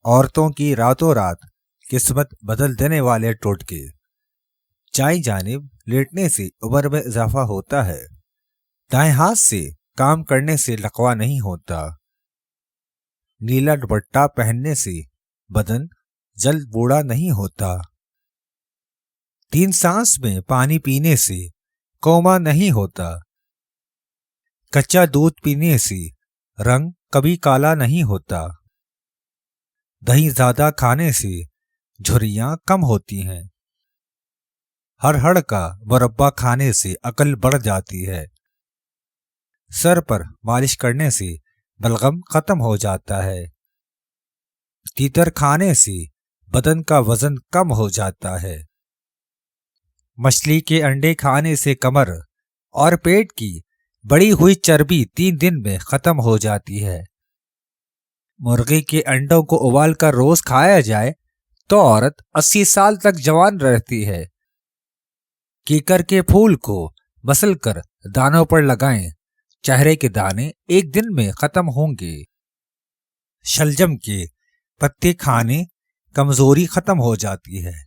عورتوں کی راتوں رات قسمت بدل دینے والے ٹوٹکے۔ چائیں جانب لیٹنے سے عمر میں اضافہ ہوتا ہے، دائیں ہاتھ سے کام کرنے سے لقوہ نہیں ہوتا، نیلا دوپٹہ پہننے سے بدن جلد بوڑھا نہیں ہوتا، 3 سانس میں پانی پینے سے کوما نہیں ہوتا، کچا دودھ پینے سے رنگ کبھی کالا نہیں ہوتا، دہی زیادہ کھانے سے جھریاں کم ہوتی ہیں، ہڑ کا مربع کھانے سے عقل بڑھ جاتی ہے، سر پر مالش کرنے سے بلغم ختم ہو جاتا ہے، تیتر کھانے سے بدن کا وزن کم ہو جاتا ہے، مچھلی کے انڈے کھانے سے کمر اور پیٹ کی بڑی ہوئی چربی 3 دن میں ختم ہو جاتی ہے، مرغی کے انڈوں کو ابال کر روز کھایا جائے تو عورت 80 سال تک جوان رہتی ہے، کیکر کے پھول کو مسل کر دانوں پر لگائیں، چہرے کے دانے 1 دن میں ختم ہوں گے، شلجم کے پتے کھانے کمزوری ختم ہو جاتی ہے،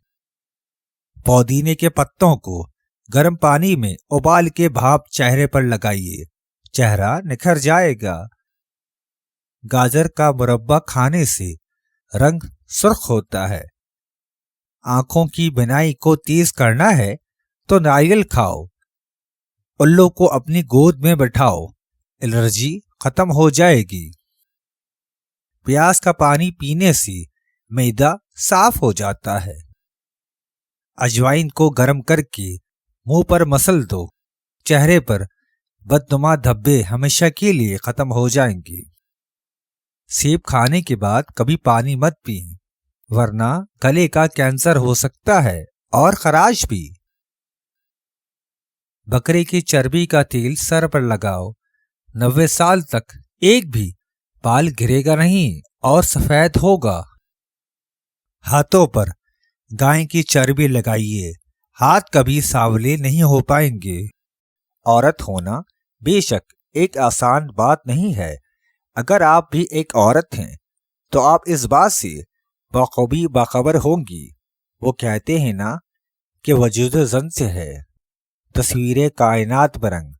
پودینے کے پتوں کو گرم پانی میں ابال کے بھاپ چہرے پر لگائیے، چہرہ نکھر جائے گا، گاجر کا مربع کھانے سے رنگ سرخ ہوتا ہے، آنکھوں کی بینائی کو تیز کرنا ہے تو ناریل کھاؤ، الو کو اپنی گود میں بٹھاؤ، الرجی ختم ہو جائے گی، پیاز کا پانی پینے سے معدہ صاف ہو جاتا ہے، اجوائن کو گرم کر کے منہ پر مسل دو، چہرے پر بدنما دھبے ہمیشہ کے لیے ختم ہو جائیں گے، سیب کھانے کے بعد کبھی پانی مت پئیں ورنہ گلے کا کینسر ہو سکتا ہے اور خراش بھی، بکرے کی چربی کا تیل سر پر لگاؤ، 90 سال تک ایک بھی بال گرے گا نہیں اور سفید ہوگا، ہاتھوں پر گائے کی چربی لگائیے، ہاتھ کبھی سانولے نہیں ہو پائیں گے، عورت ہونا بے شک ایک آسان بات نہیں ہے، اگر آپ بھی ایک عورت ہیں تو آپ اس بات سے بخوبی باخبر ہوں گی، وہ کہتے ہیں نا کہ وجود زن سے ہے تصویر کائنات برنگ،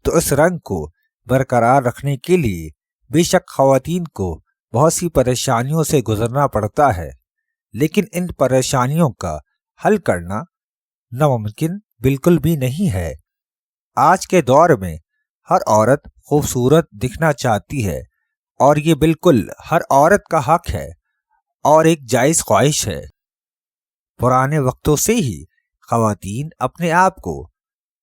تو اس رنگ کو برقرار رکھنے کے لیے بے شک خواتین کو بہت سی پریشانیوں سے گزرنا پڑتا ہے، لیکن ان پریشانیوں کا حل کرنا ناممکن بالکل بھی نہیں ہے، آج کے دور میں ہر عورت خوبصورت دکھنا چاہتی ہے اور یہ بالکل ہر عورت کا حق ہے اور ایک جائز خواہش ہے، پرانے وقتوں سے ہی خواتین اپنے آپ کو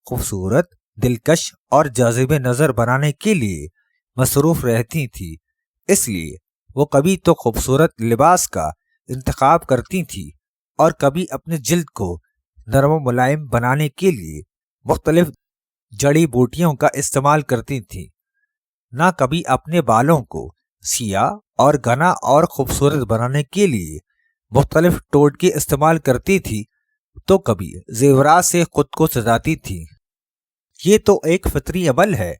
خوبصورت، دلکش اور جاذب نظر بنانے کے لیے مصروف رہتی تھی، اس لیے وہ کبھی تو خوبصورت لباس کا انتخاب کرتی تھی اور کبھی اپنے جلد کو نرم و ملائم بنانے کے لیے مختلف جڑی بوٹیوں کا استعمال کرتی تھی، نہ کبھی اپنے بالوں کو سیاہ اور گھنا اور خوبصورت بنانے کے لیے مختلف ٹوٹکے استعمال کرتی تھی، تو کبھی زیورات سے خود کو سجاتی تھی، یہ تو ایک فطری عمل ہے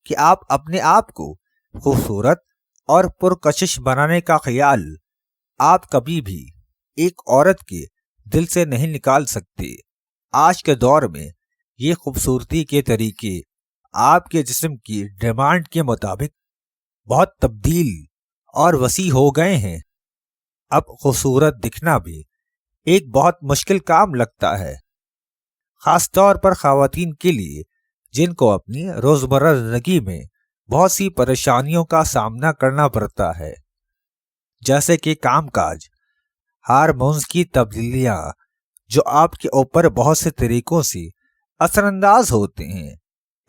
کہ آپ اپنے آپ کو خوبصورت اور پرکشش بنانے کا خیال آپ کبھی بھی ایک عورت کے دل سے نہیں نکال سکتے، آج کے دور میں یہ خوبصورتی کے طریقے آپ کے جسم کی ڈیمانڈ کے مطابق بہت تبدیل اور وسیع ہو گئے ہیں، اب خوبصورت دکھنا بھی ایک بہت مشکل کام لگتا ہے، خاص طور پر خواتین کے لیے جن کو اپنی روزمرہ زندگی میں بہت سی پریشانیوں کا سامنا کرنا پڑتا ہے، جیسے کہ کام کاج، ہارمونز کی تبدیلیاں جو آپ کے اوپر بہت سے طریقوں سے اثر انداز ہوتے ہیں،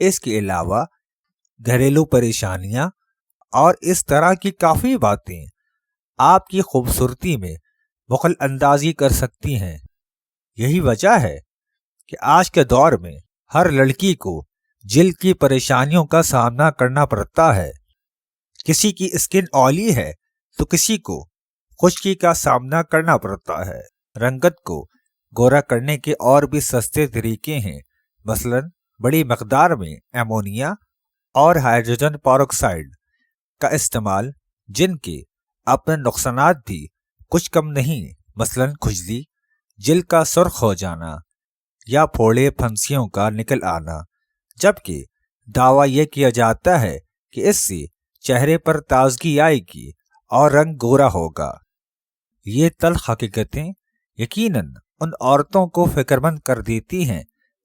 اس کے علاوہ گھریلو پریشانیاں اور اس طرح کی کافی باتیں آپ کی خوبصورتی میں دخل اندازی کر سکتی ہیں، یہی وجہ ہے کہ آج کے دور میں ہر لڑکی کو جلد کی پریشانیوں کا سامنا کرنا پڑتا ہے، کسی کی اسکن آئلی ہے تو کسی کو خشکی کا سامنا کرنا پڑتا ہے، رنگت کو گورا کرنے کے اور بھی سستے طریقے ہیں، مثلا بڑی مقدار میں ایمونیا اور ہائیڈروجن پیروکسائڈ کا استعمال، جن کے اپنے نقصانات بھی کچھ کم نہیں، مثلاً کھجلی، جلد کا سرخ ہو جانا یا پھوڑے پھنسیوں کا نکل آنا، جبکہ دعویٰ یہ کیا جاتا ہے کہ اس سے چہرے پر تازگی آئے گی اور رنگ گورا ہوگا۔ یہ تلخ حقیقتیں یقیناً ان عورتوں کو فکر مند کر دیتی ہیں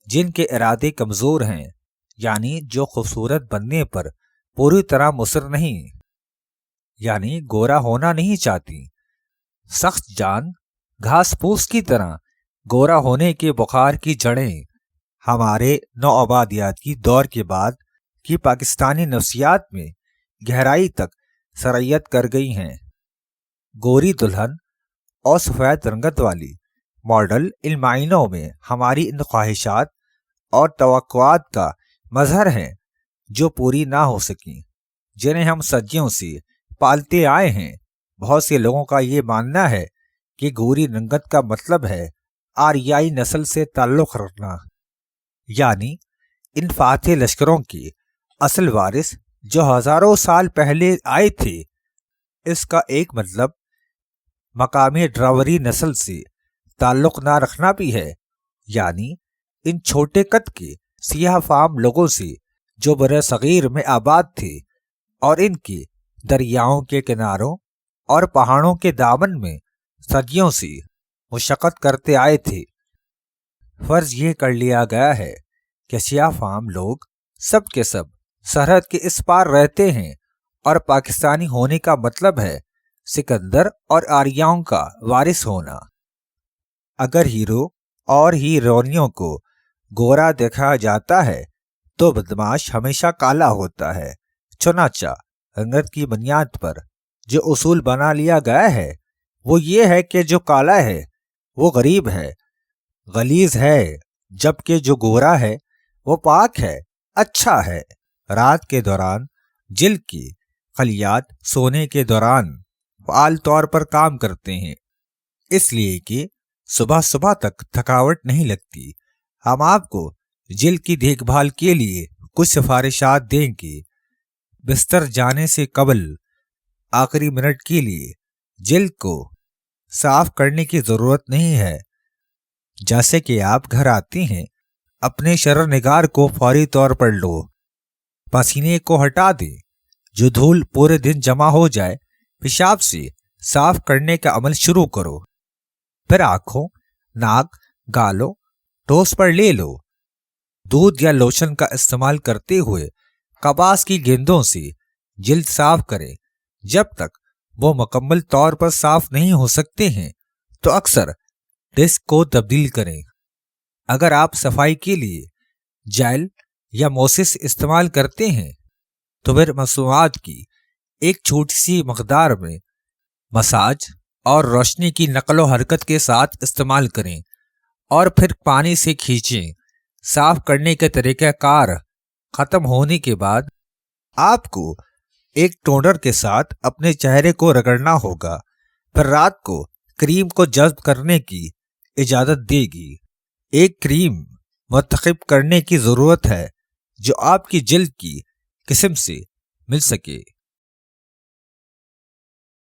جن کے ارادے کمزور ہیں، یعنی جو خوبصورت بننے پر پوری طرح مصر نہیں، یعنی گورا ہونا نہیں چاہتی۔ سخت جان گھاس پھوس کی طرح گورا ہونے کے بخار کی جڑیں ہمارے نوآبادیاتی دور کے بعد کی پاکستانی نفسیات میں گہرائی تک سرایت کر گئی ہیں۔ گوری دلہن اور سفید رنگت والی ماڈل ان معنوں میں ہماری ان خواہشات اور توقعات کا مظہر ہیں جو پوری نہ ہو سکیں، جنہیں ہم صدیوں سے پالتے آئے ہیں۔ بہت سے لوگوں کا یہ ماننا ہے کہ گوری رنگت کا مطلب ہے آریائی نسل سے تعلق رکھنا، یعنی ان فاتح لشکروں کے اصل وارث جو ہزاروں سال پہلے آئے تھے۔ اس کا ایک مطلب مقامی ڈراوری نسل سے تعلق نہ رکھنا بھی ہے، یعنی ان چھوٹے قد کے سیاہ فام لوگوں سے جو برصغیر میں آباد تھے اور ان کے دریاؤں کے کناروں اور پہاڑوں کے دامن میں صدیوں سے مشقت کرتے آئے تھے۔ فرض یہ کر لیا گیا ہے کہ سیاہ فام لوگ سب کے سب سرحد کے اس پار رہتے ہیں، اور پاکستانی ہونے کا مطلب ہے سکندر اور آریاؤں کا وارث ہونا۔ اگر ہیرو اور ہیرونیوں کو گورا دیکھا جاتا ہے تو بدماش ہمیشہ کالا ہوتا ہے۔ چنانچہ رنگت کی بنیاد پر جو اصول بنا لیا گیا ہے وہ یہ ہے کہ جو کالا ہے وہ غریب ہے، غلیظ ہے، جبکہ جو گورا ہے وہ پاک ہے، اچھا ہے۔ رات کے دوران جلد کی خلیات سونے کے دوران فعال طور پر کام کرتے ہیں، اس لیے کہ صبح صبح تک تھکاوٹ نہیں لگتی۔ ہم آپ کو جلد کی دیکھ بھال کے لیے کچھ سفارشات دیں گے۔ بستر جانے سے قبل آخری منٹ کے لیے جلد کو صاف کرنے کی ضرورت نہیں ہے۔ جیسے کہ آپ گھر آتے ہیں، اپنے شرر نگار کو فوری طور پر لو، پسینے کو ہٹا دیں، جو دھول پورے دن جمع ہو جائے پیشاب سے صاف کرنے کا عمل شروع کرو۔ پھر آنکھوں، ناک، گالوں، ٹوس پر لے لو۔ دودھ یا لوشن کا استعمال کرتے ہوئے کپاس کی گیندوں سے جلد صاف کریں۔ جب تک وہ مکمل طور پر صاف نہیں ہو سکتے ہیں تو اکثر ڈسک کو تبدیل کریں۔ اگر آپ صفائی کے لیے جیل یا موسس استعمال کرتے ہیں تو پھر مصنوعات کی ایک چھوٹی سی مقدار میں مساج اور روشنی کی نقل و حرکت کے ساتھ استعمال کریں اور پھر پانی سے کھینچیں۔ صاف کرنے کے طریقہ کار ختم ہونے کے بعد آپ کو ایک ٹونر کے ساتھ اپنے چہرے کو رگڑنا ہوگا، پھر رات کو کریم کو جذب کرنے کی اجازت دے گی۔ ایک کریم منتخب کرنے کی ضرورت ہے جو آپ کی جلد کی قسم سے مل سکے۔